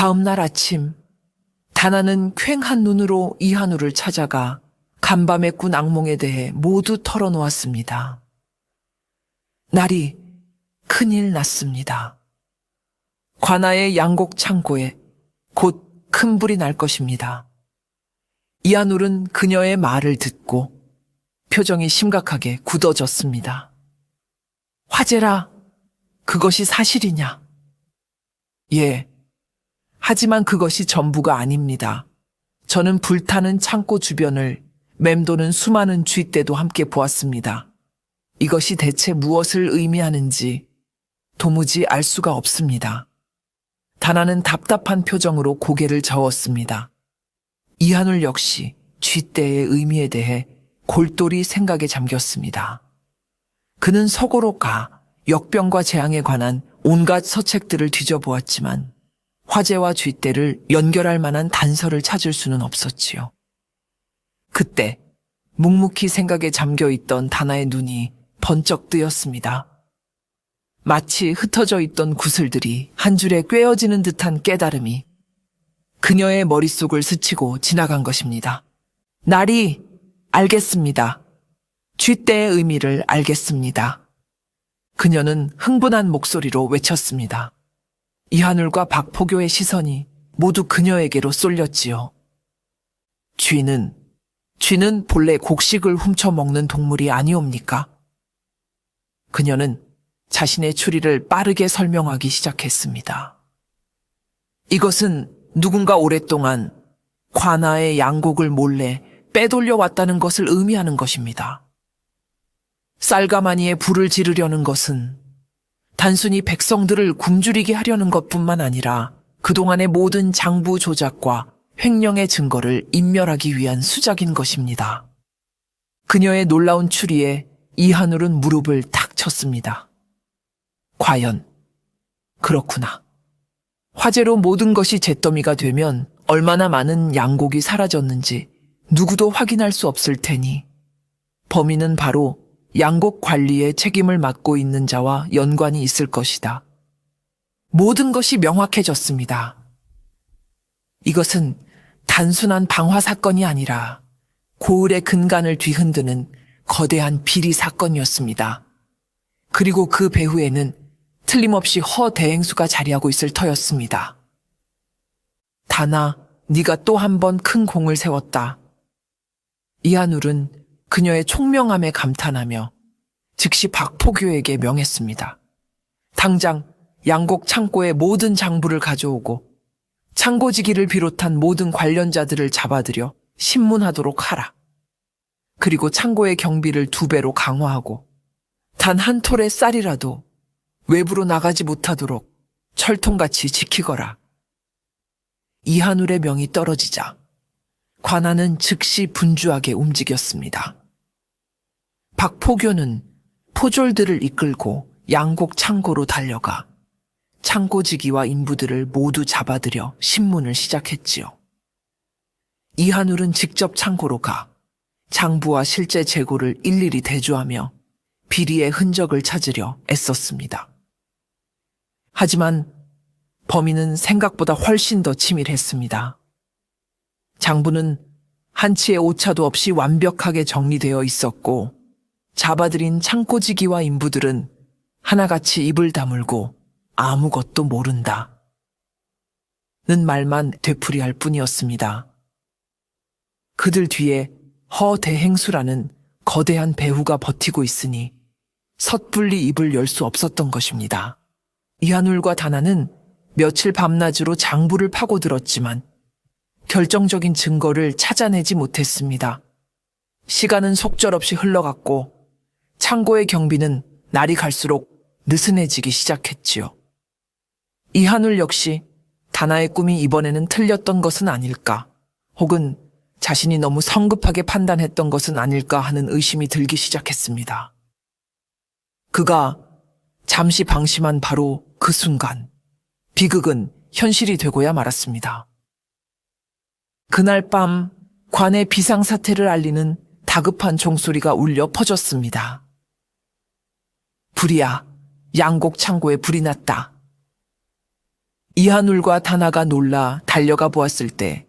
다음 날 아침, 다나는 퀭한 눈으로 이한우를 찾아가 간밤에 꾼 악몽에 대해 모두 털어놓았습니다. 날이 큰일 났습니다. 관아의 양곡 창고에 곧 큰 불이 날 것입니다. 이한울은 그녀의 말을 듣고 표정이 심각하게 굳어졌습니다. 화재라, 그것이 사실이냐? 예. 하지만 그것이 전부가 아닙니다. 저는 불타는 창고 주변을 맴도는 수많은 쥐떼도 함께 보았습니다. 이것이 대체 무엇을 의미하는지 도무지 알 수가 없습니다. 다나는 답답한 표정으로 고개를 저었습니다. 이한울 역시 쥐떼의 의미에 대해 골똘히 생각에 잠겼습니다. 그는 서고로 가 역병과 재앙에 관한 온갖 서책들을 뒤져보았지만 화재와 쥐떼를 연결할 만한 단서를 찾을 수는 없었지요. 그때 묵묵히 생각에 잠겨있던 다나의 눈이 번쩍 뜨였습니다. 마치 흩어져 있던 구슬들이 한 줄에 꿰어지는 듯한 깨달음이 그녀의 머릿속을 스치고 지나간 것입니다. 날이 알겠습니다. 쥐떼의 의미를 알겠습니다. 그녀는 흥분한 목소리로 외쳤습니다. 이한울과 박포교의 시선이 모두 그녀에게로 쏠렸지요. 쥐는 본래 곡식을 훔쳐먹는 동물이 아니옵니까? 그녀는 자신의 추리를 빠르게 설명하기 시작했습니다. 이것은 누군가 오랫동안 관아의 양곡을 몰래 빼돌려 왔다는 것을 의미하는 것입니다. 쌀가마니에 불을 지르려는 것은 단순히 백성들을 굶주리게 하려는 것뿐만 아니라 그동안의 모든 장부 조작과 횡령의 증거를 인멸하기 위한 수작인 것입니다. 그녀의 놀라운 추리에 이한울은 무릎을 탁 쳤습니다. 과연 그렇구나. 화재로 모든 것이 잿더미가 되면 얼마나 많은 양곡이 사라졌는지 누구도 확인할 수 없을 테니 범인은 바로 양곡 관리에 책임을 맡고 있는 자와 연관이 있을 것이다. 모든 것이 명확해졌습니다. 이것은 단순한 방화 사건이 아니라 고을의 근간을 뒤흔드는 거대한 비리 사건이었습니다. 그리고 그 배후에는 틀림없이 허대행수가 자리하고 있을 터였습니다. 다나, 네가 또 한 번 큰 공을 세웠다. 이한울은 그녀의 총명함에 감탄하며 즉시 박포교에게 명했습니다. 당장 양곡 창고의 모든 장부를 가져오고 창고지기를 비롯한 모든 관련자들을 잡아들여 신문하도록 하라. 그리고 창고의 경비를 2배로 강화하고 단 한 톨의 쌀이라도 외부로 나가지 못하도록 철통같이 지키거라. 이한울의 명이 떨어지자 관아는 즉시 분주하게 움직였습니다. 박포교는 포졸들을 이끌고 양곡 창고로 달려가 창고지기와 인부들을 모두 잡아들여 신문을 시작했지요. 이한울은 직접 창고로 가 장부와 실제 재고를 일일이 대조하며 비리의 흔적을 찾으려 애썼습니다. 하지만 범인은 생각보다 훨씬 더 치밀했습니다. 장부는 한치의 오차도 없이 완벽하게 정리되어 있었고 잡아들인 창고지기와 인부들은 하나같이 입을 다물고 아무것도 모른다 는 말만 되풀이할 뿐이었습니다. 그들 뒤에 허대행수라는 거대한 배후가 버티고 있으니 섣불리 입을 열 수 없었던 것입니다. 이한울과 다나는 며칠 밤낮으로 장부를 파고들었지만 결정적인 증거를 찾아내지 못했습니다. 시간은 속절없이 흘러갔고 창고의 경비는 날이 갈수록 느슨해지기 시작했지요. 이한울 역시 다나의 꿈이 이번에는 틀렸던 것은 아닐까, 혹은 자신이 너무 성급하게 판단했던 것은 아닐까 하는 의심이 들기 시작했습니다. 그가 잠시 방심한 바로 그 순간 비극은 현실이 되고야 말았습니다. 그날 밤 관의 비상사태를 알리는 다급한 종소리가 울려 퍼졌습니다. 불이야, 양곡 창고에 불이 났다. 이한울과 다나가 놀라 달려가 보았을 때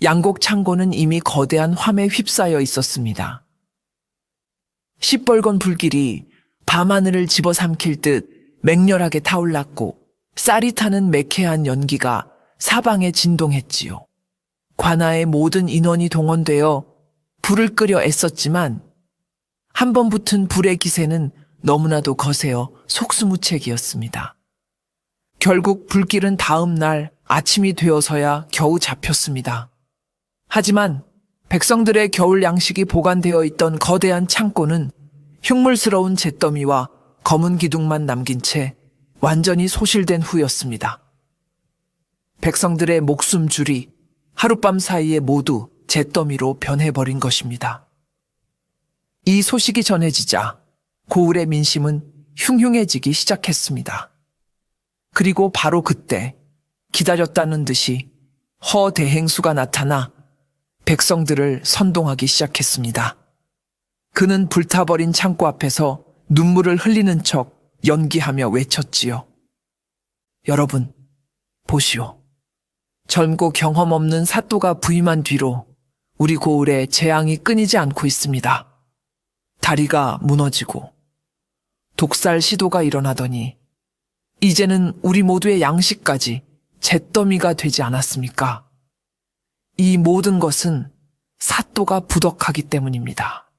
양곡 창고는 이미 거대한 화매에 휩싸여 있었습니다. 시뻘건 불길이 밤하늘을 집어삼킬 듯 맹렬하게 타올랐고 쌀이 타는 매캐한 연기가 사방에 진동했지요. 관아의 모든 인원이 동원되어 불을 끄려 애썼지만 한 번 붙은 불의 기세는 너무나도 거세어 속수무책이었습니다. 결국 불길은 다음 날 아침이 되어서야 겨우 잡혔습니다. 하지만 백성들의 겨울 양식이 보관되어 있던 거대한 창고는 흉물스러운 잿더미와 검은 기둥만 남긴 채 완전히 소실된 후였습니다. 백성들의 목숨줄이 하룻밤 사이에 모두 잿더미로 변해버린 것입니다. 이 소식이 전해지자 고을의 민심은 흉흉해지기 시작했습니다. 그리고 바로 그때 기다렸다는 듯이 허대행수가 나타나 백성들을 선동하기 시작했습니다. 그는 불타버린 창고 앞에서 눈물을 흘리는 척 연기하며 외쳤지요. 여러분, 보시오. 젊고 경험 없는 사또가 부임한 뒤로 우리 고을에 재앙이 끊이지 않고 있습니다. 다리가 무너지고 독살 시도가 일어나더니 이제는 우리 모두의 양식까지 잿더미가 되지 않았습니까? 이 모든 것은 사또가 부덕하기 때문입니다.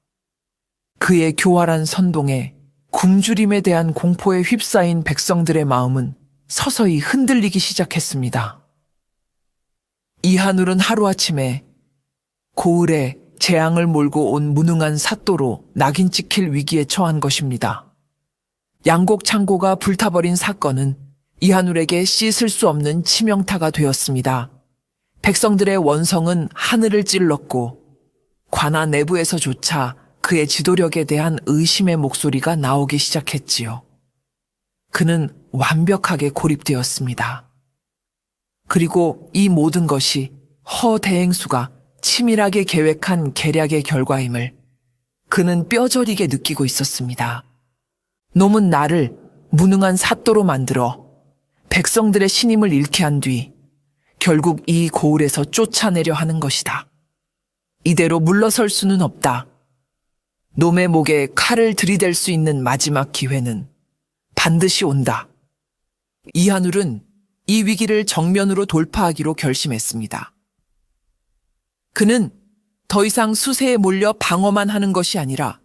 그의 교활한 선동에 굶주림에 대한 공포에 휩싸인 백성들의 마음은 서서히 흔들리기 시작했습니다. 이한울은 하루아침에 고을에 재앙을 몰고 온 무능한 사또로 낙인 찍힐 위기에 처한 것입니다. 양곡 창고가 불타버린 사건은 이한울에게 씻을 수 없는 치명타가 되었습니다. 백성들의 원성은 하늘을 찔렀고 관아 내부에서조차 그의 지도력에 대한 의심의 목소리가 나오기 시작했지요. 그는 완벽하게 고립되었습니다. 그리고 이 모든 것이 허대행수가 치밀하게 계획한 계략의 결과임을 그는 뼈저리게 느끼고 있었습니다. 놈은 나를 무능한 사또로 만들어 백성들의 신임을 잃게 한 뒤 결국 이 고을에서 쫓아내려 하는 것이다. 이대로 물러설 수는 없다. 놈의 목에 칼을 들이댈 수 있는 마지막 기회는 반드시 온다. 이한울은 이 위기를 정면으로 돌파하기로 결심했습니다. 그는 더 이상 수세에 몰려 방어만 하는 것이 아니라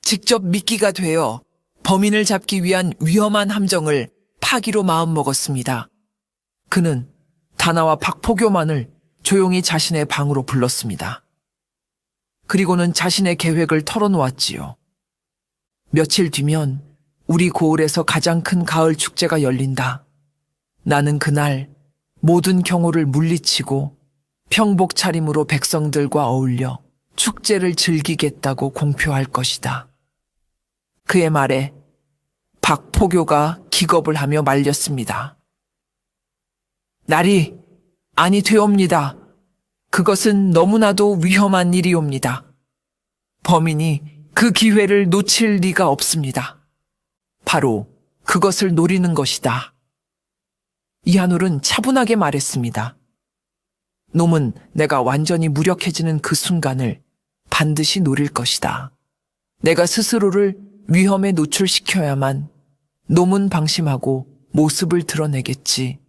직접 미끼가 되어 범인을 잡기 위한 위험한 함정을 파기로 마음먹었습니다. 그는 다나와 박포교만을 조용히 자신의 방으로 불렀습니다. 그리고는 자신의 계획을 털어놓았지요. 며칠 뒤면 우리 고을에서 가장 큰 가을 축제가 열린다. 나는 그날 모든 경호를 물리치고 평복 차림으로 백성들과 어울려 축제를 즐기겠다고 공표할 것이다. 그의 말에 박포교가 기겁을 하며 말렸습니다. 날이 아니 되옵니다. 그것은 너무나도 위험한 일이옵니다. 범인이 그 기회를 놓칠 리가 없습니다. 바로 그것을 노리는 것이다. 이한울은 차분하게 말했습니다. 놈은 내가 완전히 무력해지는 그 순간을 반드시 노릴 것이다. 내가 스스로를 위험에 노출시켜야만 놈은 방심하고 모습을 드러내겠지.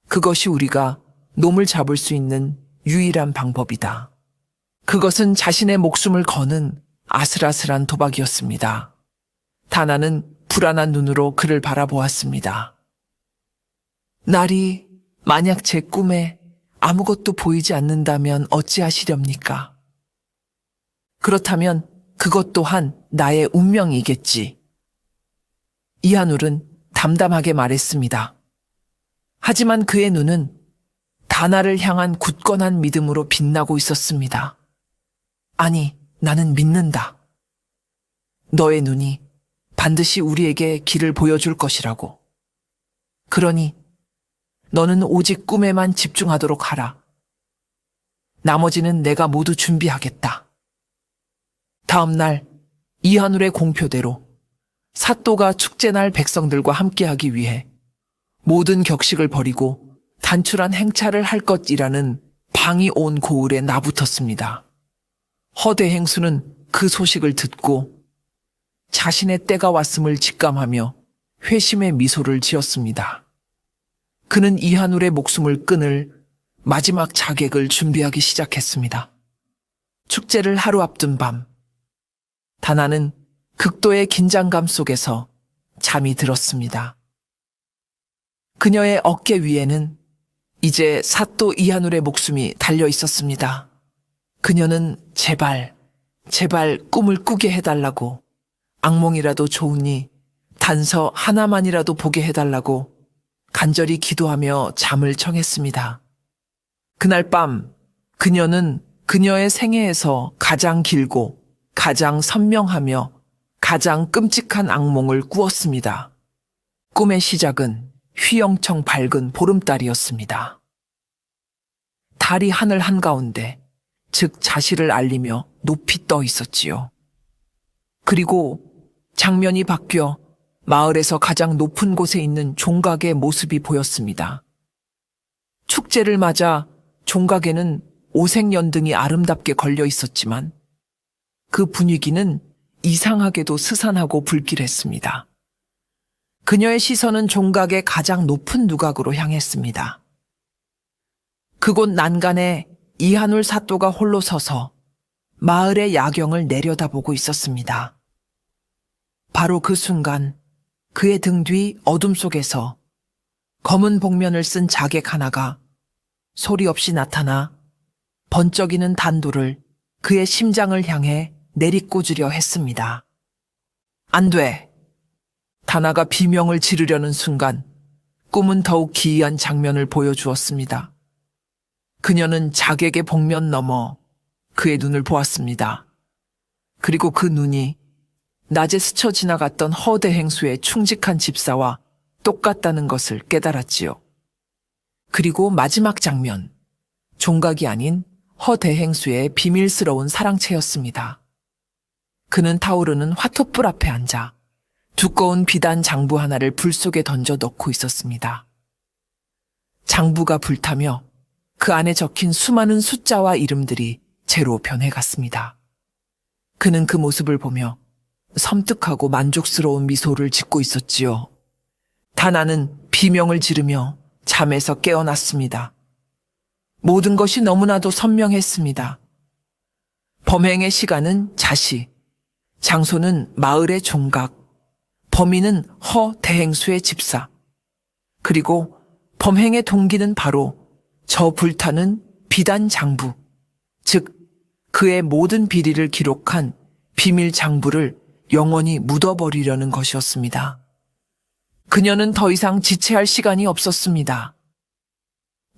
그것이 우리가 놈을 잡을 수 있는 유일한 방법이다. 그것은 자신의 목숨을 거는 아슬아슬한 도박이었습니다. 다나는 불안한 눈으로 그를 바라보았습니다. 날이 만약 제 꿈에 아무것도 보이지 않는다면 어찌하시렵니까? 그렇다면 그것 또한 나의 운명이겠지. 이한울은 담담하게 말했습니다. 하지만 그의 눈은 다나를 향한 굳건한 믿음으로 빛나고 있었습니다. 아니, 나는 믿는다. 너의 눈이 반드시 우리에게 길을 보여줄 것이라고. 그러니 너는 오직 꿈에만 집중하도록 하라. 나머지는 내가 모두 준비하겠다. 다음 날 이한울의 공표대로 사또가 축제날 백성들과 함께하기 위해 모든 격식을 버리고 단출한 행차를 할 것이라는 방이 온 고을에 나붙었습니다. 허대 행수는 그 소식을 듣고 자신의 때가 왔음을 직감하며 회심의 미소를 지었습니다. 그는 이한울의 목숨을 끊을 마지막 자객을 준비하기 시작했습니다. 축제를 하루 앞둔 밤, 다나는 극도의 긴장감 속에서 잠이 들었습니다. 그녀의 어깨 위에는 이제 사또 이한울의 목숨이 달려 있었습니다. 그녀는 제발 꿈을 꾸게 해달라고, 악몽이라도 좋으니 단서 하나만이라도 보게 해달라고 간절히 기도하며 잠을 청했습니다. 그날 밤 그녀는 그녀의 생애에서 가장 길고 가장 선명하며 가장 끔찍한 악몽을 꾸었습니다. 꿈의 시작은 휘영청 밝은 보름달이었습니다. 달이 하늘 한가운데, 즉 자시를 알리며 높이 떠 있었지요. 그리고 장면이 바뀌어 마을에서 가장 높은 곳에 있는 종각의 모습이 보였습니다. 축제를 맞아 종각에는 오색연등이 아름답게 걸려 있었지만 그 분위기는 이상하게도 스산하고 불길했습니다. 그녀의 시선은 종각의 가장 높은 누각으로 향했습니다. 그곳 난간에 이한울 사또가 홀로 서서 마을의 야경을 내려다보고 있었습니다. 바로 그 순간 그의 등 뒤 어둠 속에서 검은 복면을 쓴 자객 하나가 소리 없이 나타나 번쩍이는 단도를 그의 심장을 향해 내리꽂으려 했습니다. 안 돼! 다나가 비명을 지르려는 순간 꿈은 더욱 기이한 장면을 보여주었습니다. 그녀는 자객의 복면 너머 그의 눈을 보았습니다. 그리고 그 눈이 낮에 스쳐 지나갔던 허대행수의 충직한 집사와 똑같다는 것을 깨달았지요. 그리고 마지막 장면, 종각이 아닌 허대행수의 비밀스러운 사랑채였습니다. 그는 타오르는 화토불 앞에 앉아 두꺼운 비단 장부 하나를 불 속에 던져 넣고 있었습니다. 장부가 불타며 그 안에 적힌 수많은 숫자와 이름들이 재로 변해갔습니다. 그는 그 모습을 보며 섬뜩하고 만족스러운 미소를 짓고 있었지요. 다나는 비명을 지르며 잠에서 깨어났습니다. 모든 것이 너무나도 선명했습니다. 범행의 시간은 자시, 장소는 마을의 종각, 범인은 허대행수의 집사, 그리고 범행의 동기는 바로 저 불타는 비단 장부, 즉 그의 모든 비리를 기록한 비밀 장부를 영원히 묻어버리려는 것이었습니다. 그녀는 더 이상 지체할 시간이 없었습니다.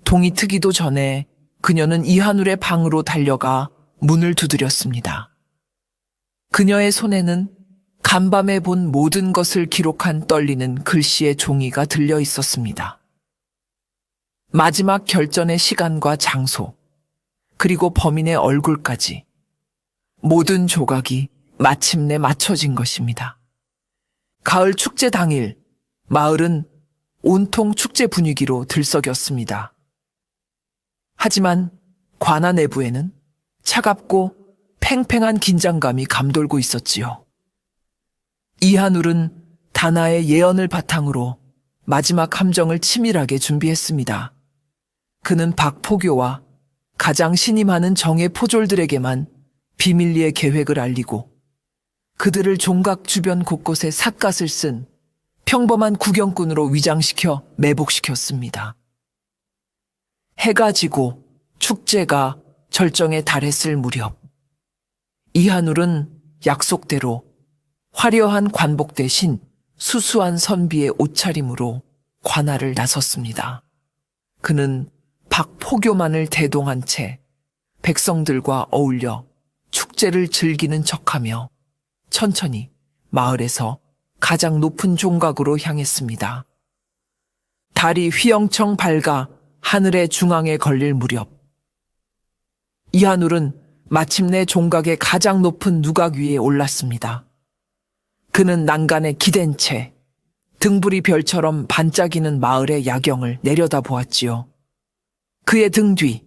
동이 트기도 전에 그녀는 이한울의 방으로 달려가 문을 두드렸습니다. 그녀의 손에는 간밤에 본 모든 것을 기록한 떨리는 글씨의 종이가 들려 있었습니다. 마지막 결전의 시간과 장소, 그리고 범인의 얼굴까지 모든 조각이 마침내 맞춰진 것입니다. 가을 축제 당일, 마을은 온통 축제 분위기로 들썩였습니다. 하지만 관아 내부에는 차갑고 팽팽한 긴장감이 감돌고 있었지요. 이한울은 다나의 예언을 바탕으로 마지막 함정을 치밀하게 준비했습니다. 그는 박포교와 가장 신이 많은 정의 포졸들에게만 비밀리에 계획을 알리고 그들을 종각 주변 곳곳에 삿갓을 쓴 평범한 구경꾼으로 위장시켜 매복시켰습니다. 해가 지고 축제가 절정에 달했을 무렵, 이한울은 약속대로 화려한 관복 대신 수수한 선비의 옷차림으로 관아를 나섰습니다. 그는 박포교만을 대동한 채 백성들과 어울려 축제를 즐기는 척하며 천천히 마을에서 가장 높은 종각으로 향했습니다. 달이 휘영청 밝아 하늘의 중앙에 걸릴 무렵, 이한울은 마침내 종각의 가장 높은 누각 위에 올랐습니다. 그는 난간에 기댄 채 등불이 별처럼 반짝이는 마을의 야경을 내려다보았지요. 그의 등 뒤,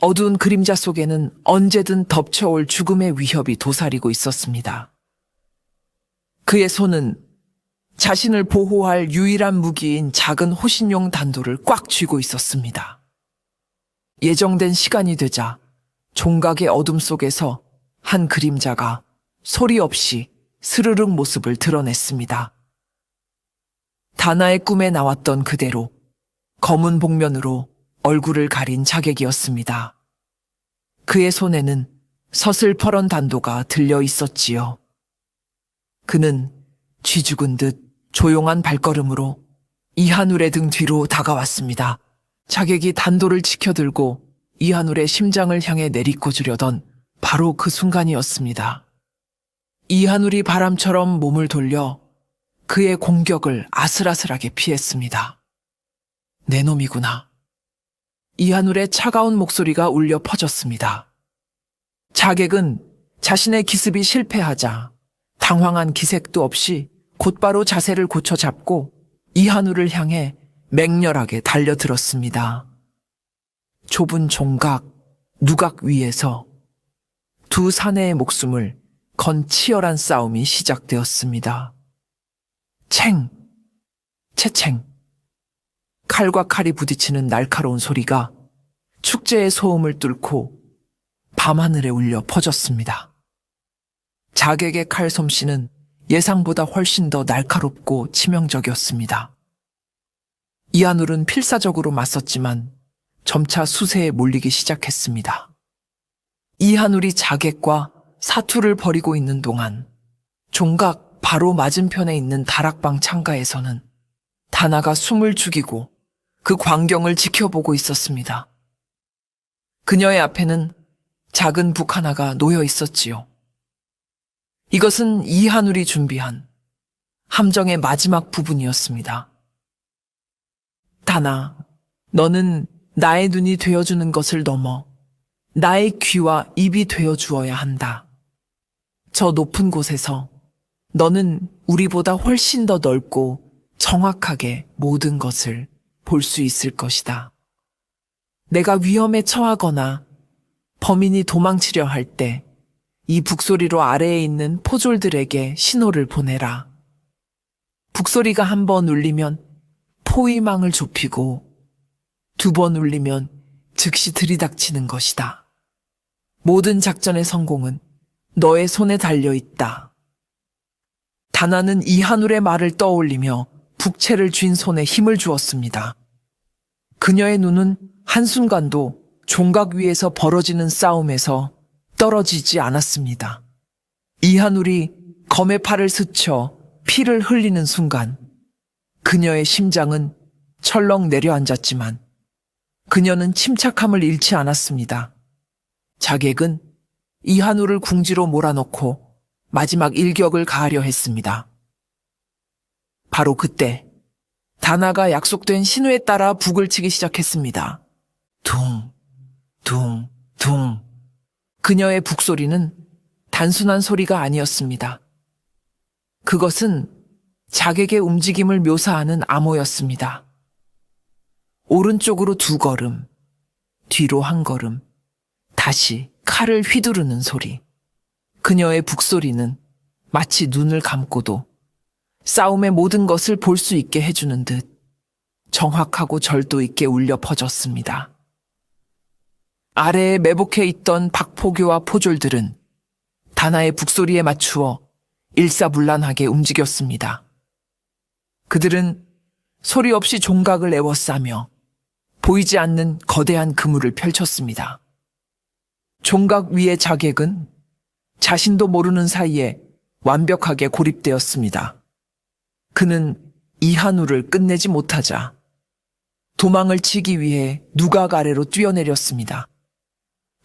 어두운 그림자 속에는 언제든 덮쳐올 죽음의 위협이 도사리고 있었습니다. 그의 손은 자신을 보호할 유일한 무기인 작은 호신용 단도를 꽉 쥐고 있었습니다. 예정된 시간이 되자 종각의 어둠 속에서 한 그림자가 소리 없이 스르륵 모습을 드러냈습니다. 다나의 꿈에 나왔던 그대로 검은 복면으로 얼굴을 가린 자객이었습니다. 그의 손에는 서슬퍼런 단도가 들려 있었지요. 그는 쥐죽은 듯 조용한 발걸음으로 이한울의 등 뒤로 다가왔습니다. 자객이 단도를 치켜들고 이한울의 심장을 향해 내리꽂으려던 바로 그 순간이었습니다. 이한울이 바람처럼 몸을 돌려 그의 공격을 아슬아슬하게 피했습니다. 내 놈이구나. 이한울의 차가운 목소리가 울려 퍼졌습니다. 자객은 자신의 기습이 실패하자 당황한 기색도 없이 곧바로 자세를 고쳐 잡고 이한울을 향해 맹렬하게 달려들었습니다. 좁은 종각, 누각 위에서 두 사내의 목숨을 건 치열한 싸움이 시작되었습니다. 챙! 채챙! 칼과 칼이 부딪히는 날카로운 소리가 축제의 소음을 뚫고 밤하늘에 울려 퍼졌습니다. 자객의 칼 솜씨는 예상보다 훨씬 더 날카롭고 치명적이었습니다. 이한울은 필사적으로 맞섰지만 점차 수세에 몰리기 시작했습니다. 이한울이 자객과 사투를 벌이고 있는 동안 종각 바로 맞은편에 있는 다락방 창가에서는 다나가 숨을 죽이고 그 광경을 지켜보고 있었습니다. 그녀의 앞에는 작은 북 하나가 놓여 있었지요. 이것은 이한울이 준비한 함정의 마지막 부분이었습니다. 다나, 너는 나의 눈이 되어주는 것을 넘어 나의 귀와 입이 되어주어야 한다. 저 높은 곳에서 너는 우리보다 훨씬 더 넓고 정확하게 모든 것을 볼 수 있을 것이다. 내가 위험에 처하거나 범인이 도망치려 할 때 이 북소리로 아래에 있는 포졸들에게 신호를 보내라. 북소리가 한 번 울리면 포위망을 좁히고 두 번 울리면 즉시 들이닥치는 것이다. 모든 작전의 성공은 너의 손에 달려있다. 다나는 이한울의 말을 떠올리며 북채를 쥔 손에 힘을 주었습니다. 그녀의 눈은 한순간도 종각 위에서 벌어지는 싸움에서 떨어지지 않았습니다. 이한울이 검의 팔을 스쳐 피를 흘리는 순간 그녀의 심장은 철렁 내려앉았지만 그녀는 침착함을 잃지 않았습니다. 자객은 이한울을 궁지로 몰아넣고 마지막 일격을 가하려 했습니다. 바로 그때 다나가 약속된 신호에 따라 북을 치기 시작했습니다. 둥, 둥, 둥. 그녀의 북소리는 단순한 소리가 아니었습니다. 그것은 자객의 움직임을 묘사하는 암호였습니다. 오른쪽으로 두 걸음, 뒤로 한 걸음, 다시 칼을 휘두르는 소리. 그녀의 북소리는 마치 눈을 감고도 싸움의 모든 것을 볼 수 있게 해주는 듯 정확하고 절도 있게 울려 퍼졌습니다. 아래에 매복해 있던 박포교와 포졸들은 다나의 북소리에 맞추어 일사불란하게 움직였습니다. 그들은 소리 없이 종각을 에워싸며 보이지 않는 거대한 그물을 펼쳤습니다. 종각 위의 자객은 자신도 모르는 사이에 완벽하게 고립되었습니다. 그는 이한울을 끝내지 못하자 도망을 치기 위해 누각 아래로 뛰어내렸습니다.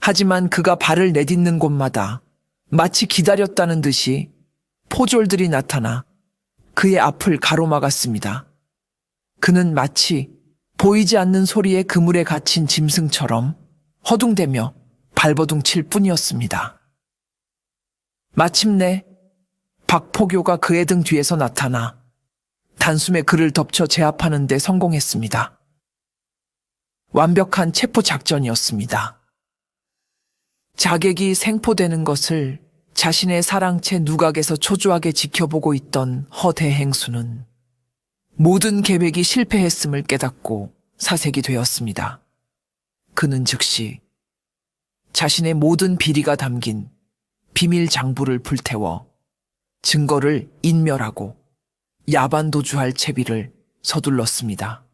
하지만 그가 발을 내딛는 곳마다 마치 기다렸다는 듯이 포졸들이 나타나 그의 앞을 가로막았습니다. 그는 마치 보이지 않는 소리의 그물에 갇힌 짐승처럼 허둥대며 발버둥 칠 뿐이었습니다. 마침내 박포교가 그의 등 뒤에서 나타나 단숨에 그를 덮쳐 제압하는 데 성공했습니다. 완벽한 체포 작전이었습니다. 자객이 생포되는 것을 자신의 사랑채 누각에서 초조하게 지켜보고 있던 허대행수는 모든 계획이 실패했음을 깨닫고 사색이 되었습니다. 그는 즉시 자신의 모든 비리가 담긴 비밀 장부를 불태워 증거를 인멸하고 야반도주할 채비를 서둘렀습니다.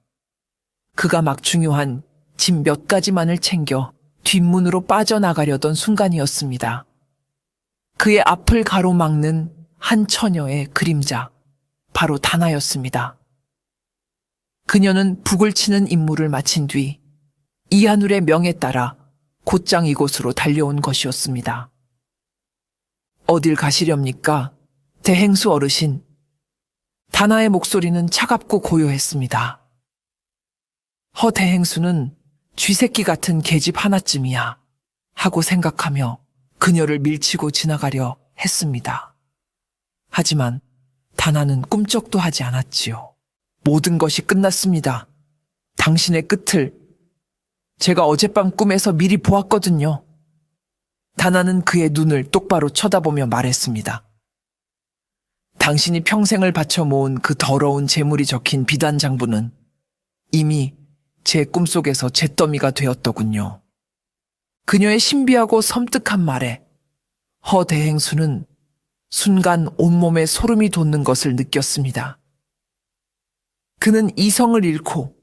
그가 막 중요한 짐 몇 가지만을 챙겨 뒷문으로 빠져나가려던 순간이었습니다. 그의 앞을 가로막는 한 처녀의 그림자, 바로 다나였습니다. 그녀는 북을 치는 임무를 마친 뒤 이하눌의 명에 따라 곧장 이곳으로 달려온 것이었습니다. 어딜 가시렵니까? 대행수 어르신. 다나의 목소리는 차갑고 고요했습니다. 허대행수는 쥐새끼 같은 계집 하나쯤이야 하고 생각하며 그녀를 밀치고 지나가려 했습니다. 하지만 다나는 꿈쩍도 하지 않았지요. 모든 것이 끝났습니다. 당신의 끝을 제가 어젯밤 꿈에서 미리 보았거든요. 다나는 그의 눈을 똑바로 쳐다보며 말했습니다. 당신이 평생을 바쳐 모은 그 더러운 재물이 적힌 비단 장부는 이미 제 꿈속에서 잿더미가 되었더군요. 그녀의 신비하고 섬뜩한 말에 허대행수는 순간 온몸에 소름이 돋는 것을 느꼈습니다. 그는 이성을 잃고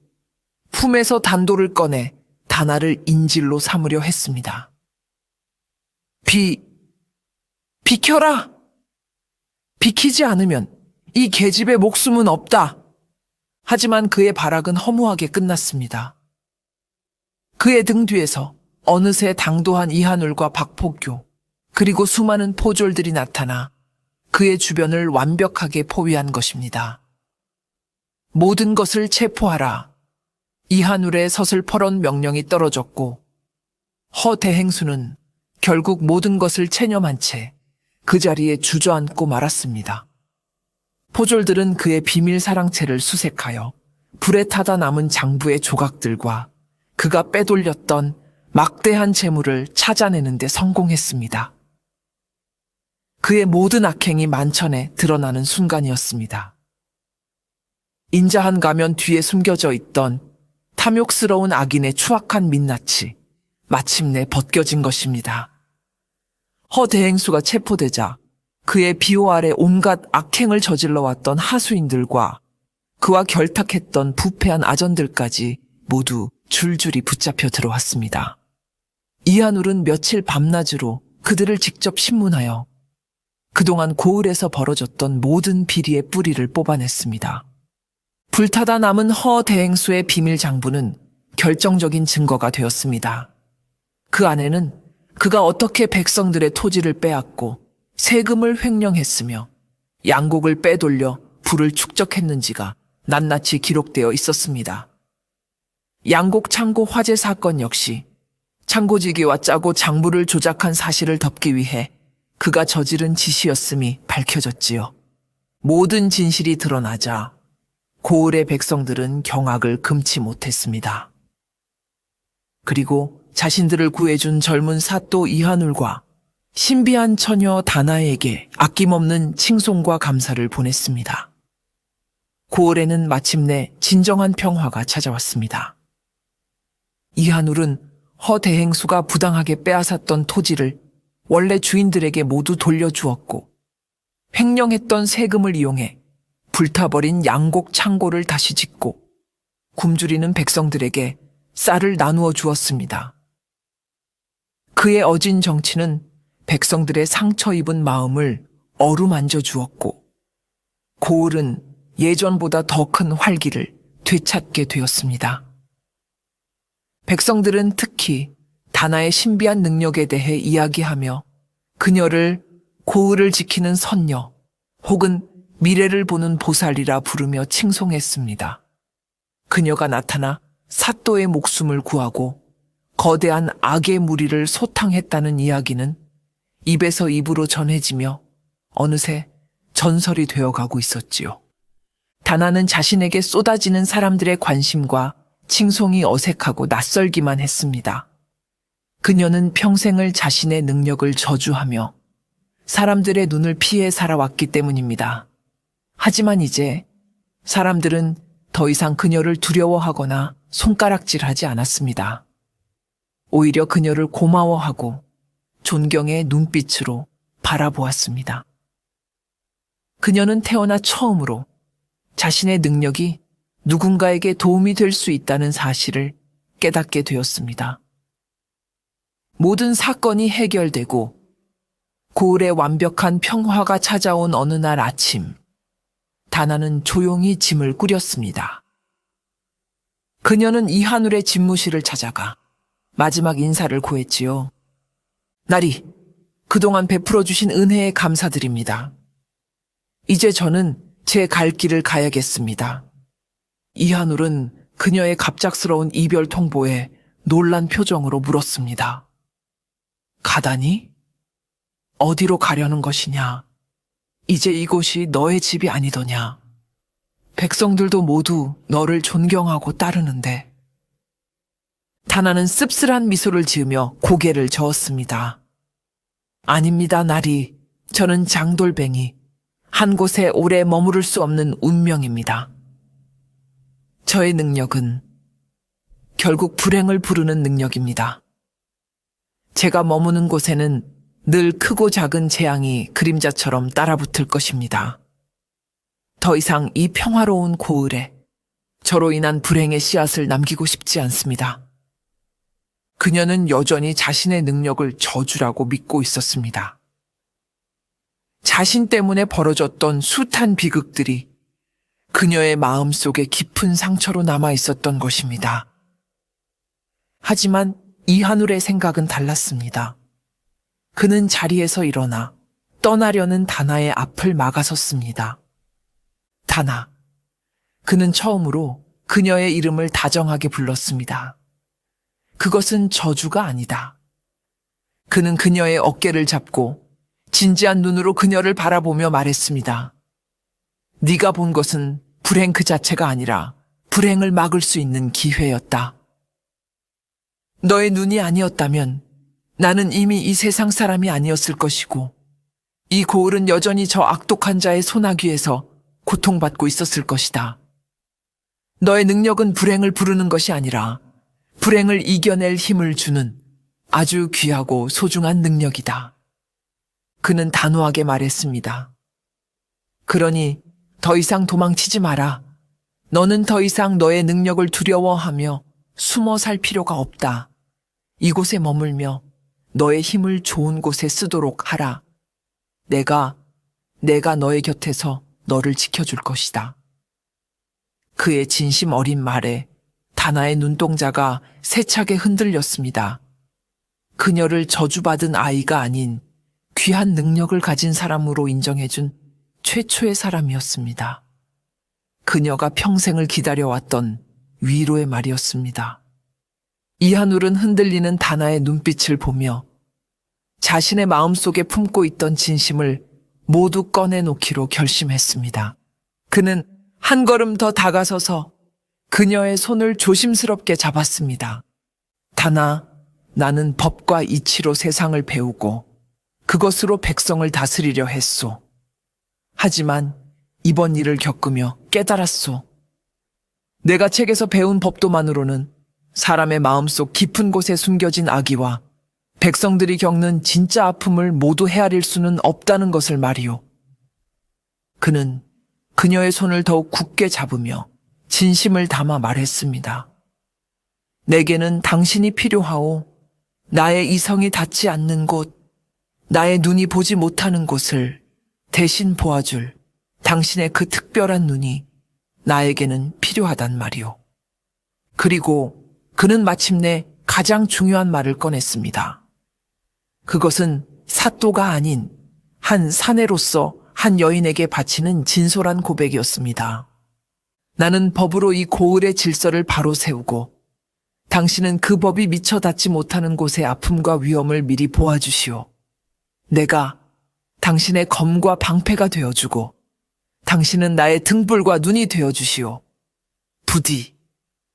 품에서 단도를 꺼내 다나를 인질로 삼으려 했습니다. 비켜라! 비키지 않으면 이 계집의 목숨은 없다. 하지만 그의 발악은 허무하게 끝났습니다. 그의 등 뒤에서 어느새 당도한 이하눌과 박폭교, 그리고 수많은 포졸들이 나타나 그의 주변을 완벽하게 포위한 것입니다. 모든 것을 체포하라. 이하눌의 서슬퍼런 명령이 떨어졌고 허대행수는 결국 모든 것을 체념한 채 그 자리에 주저앉고 말았습니다. 포졸들은 그의 비밀 사랑채를 수색하여 불에 타다 남은 장부의 조각들과 그가 빼돌렸던 막대한 재물을 찾아내는 데 성공했습니다. 그의 모든 악행이 만천에 드러나는 순간이었습니다. 인자한 가면 뒤에 숨겨져 있던 탐욕스러운 악인의 추악한 민낯이 마침내 벗겨진 것입니다. 허대행수가 체포되자 그의 비호 아래 온갖 악행을 저질러왔던 하수인들과 그와 결탁했던 부패한 아전들까지 모두 줄줄이 붙잡혀 들어왔습니다. 이하눌은 며칠 밤낮으로 그들을 직접 신문하여 그동안 고을에서 벌어졌던 모든 비리의 뿌리를 뽑아냈습니다. 불타다 남은 허대행수의 비밀 장부는 결정적인 증거가 되었습니다. 그 안에는 그가 어떻게 백성들의 토지를 빼앗고 세금을 횡령했으며 양곡을 빼돌려 부를 축적했는지가 낱낱이 기록되어 있었습니다. 양곡 창고 화재 사건 역시 창고지기와 짜고 장부를 조작한 사실을 덮기 위해 그가 저지른 짓이었음이 밝혀졌지요. 모든 진실이 드러나자 고을의 백성들은 경악을 금치 못했습니다. 그리고 자신들을 구해준 젊은 사또 이하눌과 신비한 처녀 다나에게 아낌없는 칭송과 감사를 보냈습니다. 고을에는 마침내 진정한 평화가 찾아왔습니다. 이하눌은 허대행수가 부당하게 빼앗았던 토지를 원래 주인들에게 모두 돌려주었고 횡령했던 세금을 이용해 불타버린 양곡 창고를 다시 짓고 굶주리는 백성들에게 쌀을 나누어 주었습니다. 그의 어진 정치는 백성들의 상처 입은 마음을 어루만져 주었고 고을은 예전보다 더 큰 활기를 되찾게 되었습니다. 백성들은 특히 다나의 신비한 능력에 대해 이야기하며 그녀를 고을을 지키는 선녀 혹은 미래를 보는 보살이라 부르며 칭송했습니다. 그녀가 나타나 사또의 목숨을 구하고 거대한 악의 무리를 소탕했다는 이야기는 입에서 입으로 전해지며 어느새 전설이 되어가고 있었지요. 다나는 자신에게 쏟아지는 사람들의 관심과 칭송이 어색하고 낯설기만 했습니다. 그녀는 평생을 자신의 능력을 저주하며 사람들의 눈을 피해 살아왔기 때문입니다. 하지만 이제 사람들은 더 이상 그녀를 두려워하거나 손가락질하지 않았습니다. 오히려 그녀를 고마워하고 존경의 눈빛으로 바라보았습니다. 그녀는 태어나 처음으로 자신의 능력이 누군가에게 도움이 될 수 있다는 사실을 깨닫게 되었습니다. 모든 사건이 해결되고 고을의 완벽한 평화가 찾아온 어느 날 아침, 다나는 조용히 짐을 꾸렸습니다. 그녀는 이하늘의 집무실을 찾아가 마지막 인사를 고했지요. 나리, 그동안 베풀어 주신 은혜에 감사드립니다. 이제 저는 제 갈 길을 가야겠습니다. 이하늘은 그녀의 갑작스러운 이별 통보에 놀란 표정으로 물었습니다. 가다니? 어디로 가려는 것이냐? 이제 이곳이 너의 집이 아니더냐? 백성들도 모두 너를 존경하고 따르는데. 다나는 씁쓸한 미소를 지으며 고개를 저었습니다. 아닙니다, 나리. 저는 장돌뱅이. 한 곳에 오래 머무를 수 없는 운명입니다. 저의 능력은 결국 불행을 부르는 능력입니다. 제가 머무는 곳에는 늘 크고 작은 재앙이 그림자처럼 따라붙을 것입니다. 더 이상 이 평화로운 고을에 저로 인한 불행의 씨앗을 남기고 싶지 않습니다. 그녀는 여전히 자신의 능력을 저주라고 믿고 있었습니다. 자신 때문에 벌어졌던 숱한 비극들이 그녀의 마음속에 깊은 상처로 남아 있었던 것입니다. 하지만 이하늘의 생각은 달랐습니다. 그는 자리에서 일어나 떠나려는 다나의 앞을 막아섰습니다. 다나. 그는 처음으로 그녀의 이름을 다정하게 불렀습니다. 그것은 저주가 아니다. 그는 그녀의 어깨를 잡고 진지한 눈으로 그녀를 바라보며 말했습니다. 네가 본 것은 불행 그 자체가 아니라 불행을 막을 수 있는 기회였다. 너의 눈이 아니었다면 나는 이미 이 세상 사람이 아니었을 것이고 이 고을은 여전히 저 악독한 자의 소나귀에서 고통받고 있었을 것이다. 너의 능력은 불행을 부르는 것이 아니라 불행을 이겨낼 힘을 주는 아주 귀하고 소중한 능력이다. 그는 단호하게 말했습니다. 그러니 더 이상 도망치지 마라. 너는 더 이상 너의 능력을 두려워하며 숨어 살 필요가 없다. 이곳에 머물며 너의 힘을 좋은 곳에 쓰도록 하라. 내가 너의 곁에서 너를 지켜줄 것이다. 그의 진심 어린 말에 다나의 눈동자가 세차게 흔들렸습니다. 그녀를 저주받은 아이가 아닌 귀한 능력을 가진 사람으로 인정해준 최초의 사람이었습니다. 그녀가 평생을 기다려왔던 위로의 말이었습니다. 이하늘은 흔들리는 다나의 눈빛을 보며 자신의 마음속에 품고 있던 진심을 모두 꺼내놓기로 결심했습니다. 그는 한 걸음 더 다가서서 그녀의 손을 조심스럽게 잡았습니다. 다나, 나는 법과 이치로 세상을 배우고 그것으로 백성을 다스리려 했소. 하지만 이번 일을 겪으며 깨달았소. 내가 책에서 배운 법도만으로는 사람의 마음속 깊은 곳에 숨겨진 악의와 백성들이 겪는 진짜 아픔을 모두 헤아릴 수는 없다는 것을 말이오. 그는 그녀의 손을 더욱 굳게 잡으며 진심을 담아 말했습니다. 내게는 당신이 필요하오. 나의 이성이 닿지 않는 곳, 나의 눈이 보지 못하는 곳을 대신 보아줄 당신의 그 특별한 눈이 나에게는 필요하단 말이오. 그리고 그는 마침내 가장 중요한 말을 꺼냈습니다. 그것은 사또가 아닌 한 사내로서 한 여인에게 바치는 진솔한 고백이었습니다. 나는 법으로 이 고을의 질서를 바로 세우고 당신은 그 법이 미처 닿지 못하는 곳의 아픔과 위험을 미리 보아주시오. 내가 당신의 검과 방패가 되어주고 당신은 나의 등불과 눈이 되어주시오. 부디